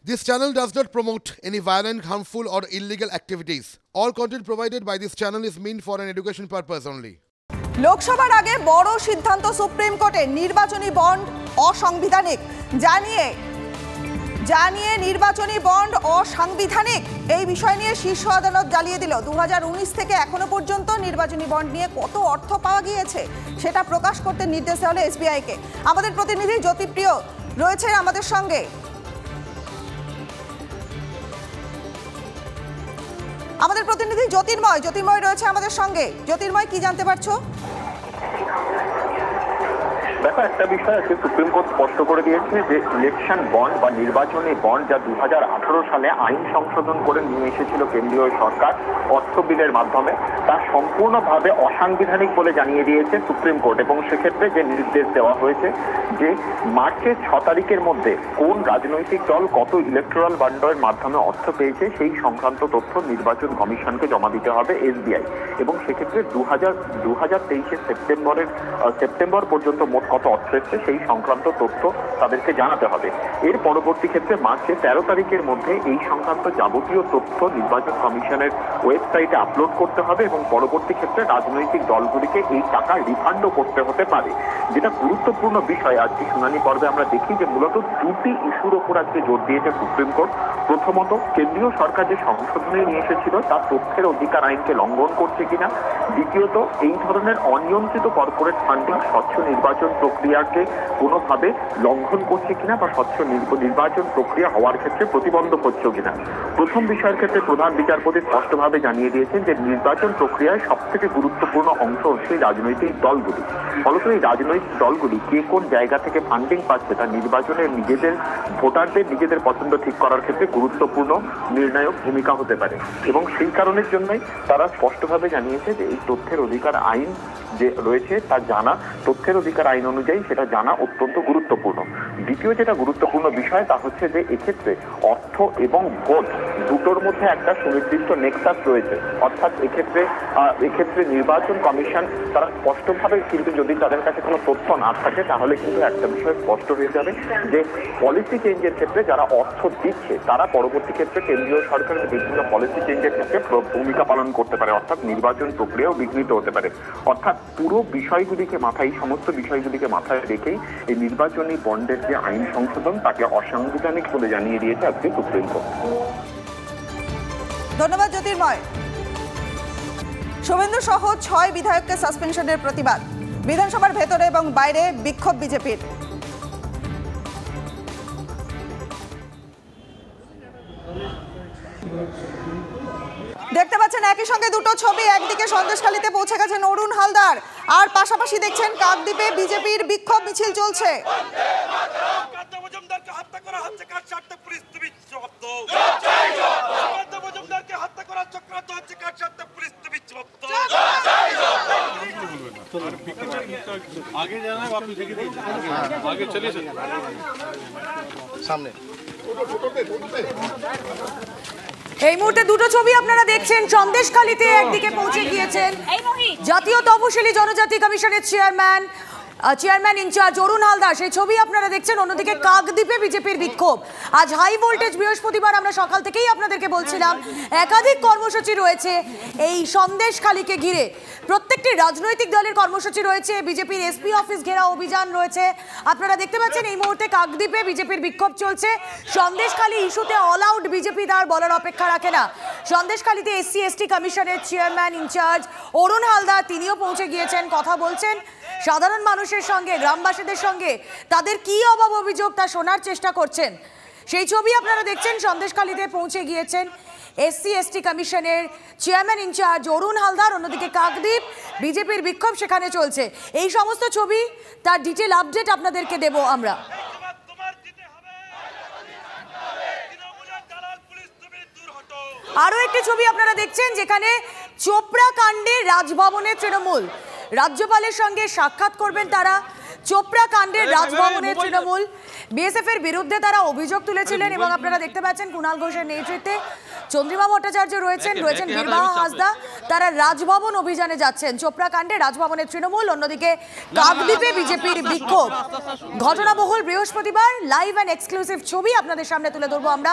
This channel does not promote any violent, harmful, or illegal activities. All content provided by this channel is meant for an education purpose only. লোকসভার আগে বড় সিদ্ধান্ত supreme কোর্টে নির্বাচনী bond অসাংবিধানিক জানিয়ে নির্বাচনী বন্ড অসাংবিধানিক এই বিষয় নিয়ে শীর্ষ আদালত জ্বালিয়ে দিল 2019 থেকে এখনো পর্যন্ত নির্বাচনী বন্ড নিয়ে কত অর্থ পাওয়া গিয়েছে সেটা প্রকাশ করতে নির্দেশ দেওয়া হলো এসবিআই কে। আমাদের প্রতিনিধি জ্যোতিপ্রিয় রয়েছে আমাদের সঙ্গে। আমাদের প্রতিনিধি জ্যোতির্ময় রয়েছে আমাদের সঙ্গে। জ্যোতির্ময়, কি জানতে পারছো? দেখো, একটা বিষয় আছে, সুপ্রিম কোর্ট স্পষ্ট করে দিয়েছে যে ইলেকশন বন্ড বা নির্বাচনী বন্ড যা 2018 সালে আইন সংশোধন করে নিয়ে এসেছিল কেন্দ্রীয় সরকার অর্থ বিলের মাধ্যমে, তা সম্পূর্ণভাবে অসাংবিধানিক বলে জানিয়ে দিয়েছে সুপ্রিম কোর্ট। এবং সেক্ষেত্রে যে নির্দেশ দেওয়া হয়েছে যে মার্চের 6 তারিখের মধ্যে কোন রাজনৈতিক দল কত ইলেকট্রাল বন্ডের মাধ্যমে অর্থ পেয়েছে সেই সংক্রান্ত তথ্য নির্বাচন কমিশনকে জমা দিতে হবে এসবিআই। এবং সেক্ষেত্রে 2023 সেপ্টেম্বর পর্যন্ত মোট কত অর্থ এসছে সেই সংক্রান্ত তথ্য তাদেরকে জানাতে হবে। এর পরবর্তী ক্ষেত্রে মার্চের 13 তারিখের মধ্যে এই সংক্রান্ত যাবতীয় তথ্য নির্বাচন কমিশনের ওয়েবসাইটে আপলোড করতে হবে এবং পরবর্তী ক্ষেত্রে রাজনৈতিক দলগুলিকে এই টাকা রিফান্ডও করতে হতে পারে। যেটা গুরুত্বপূর্ণ বিষয়, আজকে শুনানি পর্বে আমরা দেখি যে মূলত দুটি ইস্যুর ওপর আজকে জোর দিয়েছে সুপ্রিম কোর্ট। প্রথমত, কেন্দ্রীয় সরকার যে সংশোধনী নিয়ে এসেছিল তা তথ্যের অধিকার আইনকে লঙ্ঘন করছে কিনা। দ্বিতীয়ত, এই ধরনের অনিয়ন্ত্রিত কর্পোরেট ফান্ডিং স্বচ্ছ নির্বাচন প্রক্রিয়াকে কোনোভাবে লঙ্ঘন করছে কিনা বা স্বচ্ছ নির্বাচন প্রক্রিয়া হওয়ার ক্ষেত্রে প্রতিবন্ধক হচ্ছে কিনা। প্রথম বিষয়ের ক্ষেত্রে প্রধান বিচারপতি স্পষ্টভাবে জানিয়ে দিয়েছেন যে নির্বাচন প্রক্রিয়ায় সব থেকে গুরুত্বপূর্ণ অংশ হচ্ছে রাজনৈতিক দলগুলি। ফলত এই রাজনৈতিক দলগুলি কে কোন জায়গা থেকে ফান্ডিং পাচ্ছে তা নির্বাচনে নিজেদের ভোটারদের নিজেদের পছন্দ ঠিক করার ক্ষেত্রে গুরুত্বপূর্ণ নির্ণায়ক ভূমিকা হতে পারে। এবং সেই কারণের জন্যই তারা স্পষ্টভাবে জানিয়েছে যে এই তথ্যের অধিকার আইন যে রয়েছে তা জানা, তথ্যের অধিকার আইন অনুযায়ী সেটা জানা অত্যন্ত গুরুত্বপূর্ণ। দ্বিতীয় যেটা গুরুত্বপূর্ণ বিষয় তা হচ্ছে যে এক্ষেত্রে অর্থ এবং ভোট দুটোর মধ্যে একটা সুনির্দিষ্ট নেক্সাস রয়েছে। অর্থাৎ এক্ষেত্রে নির্বাচন কমিশন তারা স্পষ্টভাবে, কিন্তু যদি তাদের কাছে কোনো তথ্য না থাকে তাহলে কিন্তু একটা বিষয় স্পষ্ট হয়ে যাবে যে পলিসি চেঞ্জের ক্ষেত্রে যারা অর্থ দিচ্ছে তারা পরবর্তী ক্ষেত্রে কেন্দ্রীয় সরকারের বিভিন্ন পলিসি চেঞ্জের ক্ষেত্রে ভূমিকা পালন করতে পারে, অর্থাৎ নির্বাচন প্রক্রিয়াও বিঘ্নিত হতে পারে। অর্থাৎ পুরো সমস্ত বিষয়গুলিকে মাথায় রেখেই এই নির্বাচনী বন্ডের যে আইন সংশোধন তাকে অসাংবিধানিক বলে জানিয়ে দিয়েছে আজকে সুপ্রিম কোর্ট। ধন্যবাদ জ্যোতির্ময়। শুভেন্দু সহ 6 বিধায়ককে সাসপেনশনের প্রতিবাদ, বিধানসভার ভেতরে এবং বাইরে বিক্ষোভ বিজেপির। দেখতে পাচ্ছেন একই সঙ্গে দুটো ছবি, একদিকে সন্দেশখালীতে পৌঁছে গেছেন অরুণ হালদার আর পাশাপাশি দেখছেন কাকদ্বীপে বিজেপির বিক্ষোভ মিছিল চলছে। এই মুহূর্তে দুটো ছবি আপনারা দেখছেন, সন্দেশখালীতে একদিকে পৌঁছে গিয়েছেন জাতীয় তফসিলি জনজাতি কমিশনের চেয়ারম্যান ইনচার্জ অরুণ হালদার, সেই ছবি আপনারা দেখছেন। অন্যদিকে কাকদ্বীপে বিজেপির বিক্ষোভ। আজ হাই ভোল্টেজ বৃহস্পতিবার, আমরা সকাল থেকেই আপনাদেরকে বলছিলাম একাধিক কর্মসূচি রয়েছে এই সন্দেশখালীকে ঘিরে। প্রত্যেকটি রাজনৈতিক দলের কর্মসূচি রয়েছে, বিজেপির এসপি অফিস ঘেরা অভিযান রয়েছে। আপনারা দেখতে পাচ্ছেন এই মুহূর্তে কাকদ্বীপে বিজেপির বিক্ষোভ চলছে। সন্দেশখালী ইস্যুতে অল আউট বিজেপি তার বলার অপেক্ষা রাখে না। সন্দেশখালীতে এসসি এসটি কমিশনের চেয়ারম্যান ইনচার্জ অরুণ হালদার তিনিও পৌঁছে গিয়েছেন, কথা বলছেন সাধারণ মানুষের সঙ্গে, গ্রামবাসীদের সঙ্গে তাদের কি অভাব অভিযোগ তা শোনার চেষ্টা করছেন। সেই ছবি আপনারা দেখছেন, সন্দেশখালীতে পৌঁছে গিয়েছেন এসসি এসটি কমিশনের চেয়ারম্যান ইনচার্জ অরুণ হালদার। অন্যদিকে কাকদ্বীপ বিজেপির বিক্ষোভ সেখানে চলছে। এই সমস্ত ছবি তার ডিটেল আপডেট আপনাদেরকে দেব আমরা। আরো একটি ছবি আপনারা দেখছেন যেখানে চোপড়া কাণ্ডে রাজভবনের তৃণমূল, রাজ্যপালের সঙ্গে সাক্ষাৎ করবেন তারা। চোপড়া কাণ্ডের রাজভবনের তৃণমূল বিএসএফ এর বিরুদ্ধে তারা অভিযোগ তুলেছিলেন এবং আপনারা দেখতে পাচ্ছেন কুণাল ঘোষের নেতৃত্বে চন্দ্রিমা ভট্টাচার্য রয়েছেন বীরবাহা হাসদা। তারা রাজভবন অভিযানে যাচ্ছেন। চোপড়া কাণ্ডে রাজভবনের তৃণমূল, অন্যদিকে কাকদ্বীপে বিজেপির বিক্ষোভ। ঘটনাবহুল বৃহস্পতিবার লাইভ অ্যান্ড এক্সক্লুসিভ ছবি আপনাদের সামনে তুলে ধরবো আমরা।